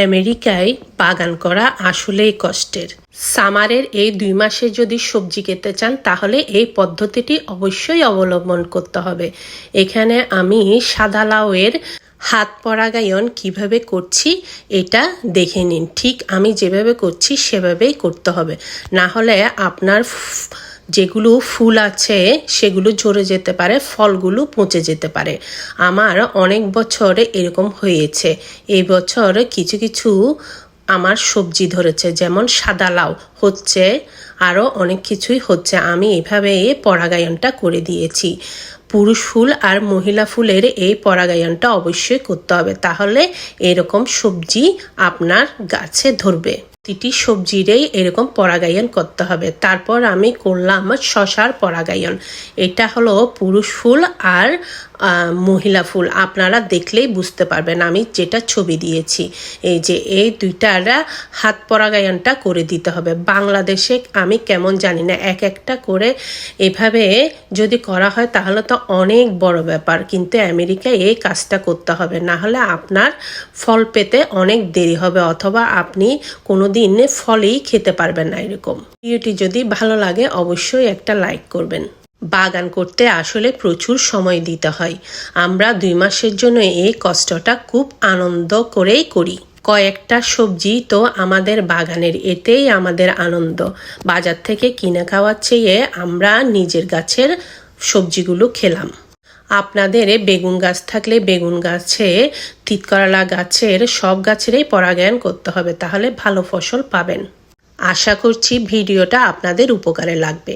আমেরিকায় বাগান করা আসলেই কষ্টের। সামারের এই 2 মাসে যদি সবজি খেতে চান তাহলে এই পদ্ধতিটি অবশ্যই অবলম্বন করতে হবে। এখানে আমি সাদা লাউয়ের হাত পরাগায়ন কিভাবে করছি এটা দেখে নিন। ঠিক আমি যেভাবে করছি সেভাবেই করতে হবে, না হলে আপনার যেগুলো ফুল আছে সেগুলো ঝরে যেতে পারে, ফলগুলো পচে যেতে পারে। আমার অনেক বছর এরকম হয়েছে। এই বছর কিছু কিছু আমার সবজি ধরেছে, যেমন সাদা লাউ হচ্ছে, আরও অনেক কিছুই হচ্ছে। আমি এভাবে পরাগায়নটা করে দিয়েছি। পুরুষ ফুল আর মহিলা ফুলের এই পরাগায়নটা অবশ্যই করতে হবে, তাহলে এরকম সবজি আপনার গাছে ধরবে। প্রতিটি সবজিরই এরকম পরাগায়ন করতে হবে। তারপর আমি করলাম শশার পরাগায়ন। এটা হলো পুরুষ ফুল আর মহিলা ফুল, আপনারা দেখলেই বুঝতে পারবেন আমি যেটা ছবি দিয়েছি। এই যে এই দুইটার হাত পরাগায়নটা করে দিতে হবে। বাংলাদেশে আমি কেমন জানি না, এক একটা করে এভাবে যদি করা হয় তাহলে তো অনেক বড় ব্যাপার, কিন্তু আমেরিকায় এই কাজটা করতে হবে, না হলে আপনার ফল পেতে অনেক দেরি হবে, অথবা আপনি কোনোদিন ফলই খেতে পারবেন না। এরকম ভিডিওটি যদি ভালো লাগে অবশ্যই একটা লাইক করবেন। বাগান করতে আসলে প্রচুর সময় দিতে হয়। আমরা 2 মাসের জন্য এই কষ্টটা খুব আনন্দ করেই করি। কয়েকটা সবজি তো আমাদের বাগানের, এতেই আমাদের আনন্দ। বাজার থেকে কিনে খাওয়ার চেয়ে আমরা নিজের গাছের সবজিগুলো খেলাম। আপনাদের বেগুন গাছ থাকলে বেগুন গাছে, তিতকরলা গাছের, সব গাছেরই পরাগায়ন করতে হবে, তাহলে ভালো ফসল পাবেন। আশা করছি ভিডিওটা আপনাদের উপকারে লাগবে।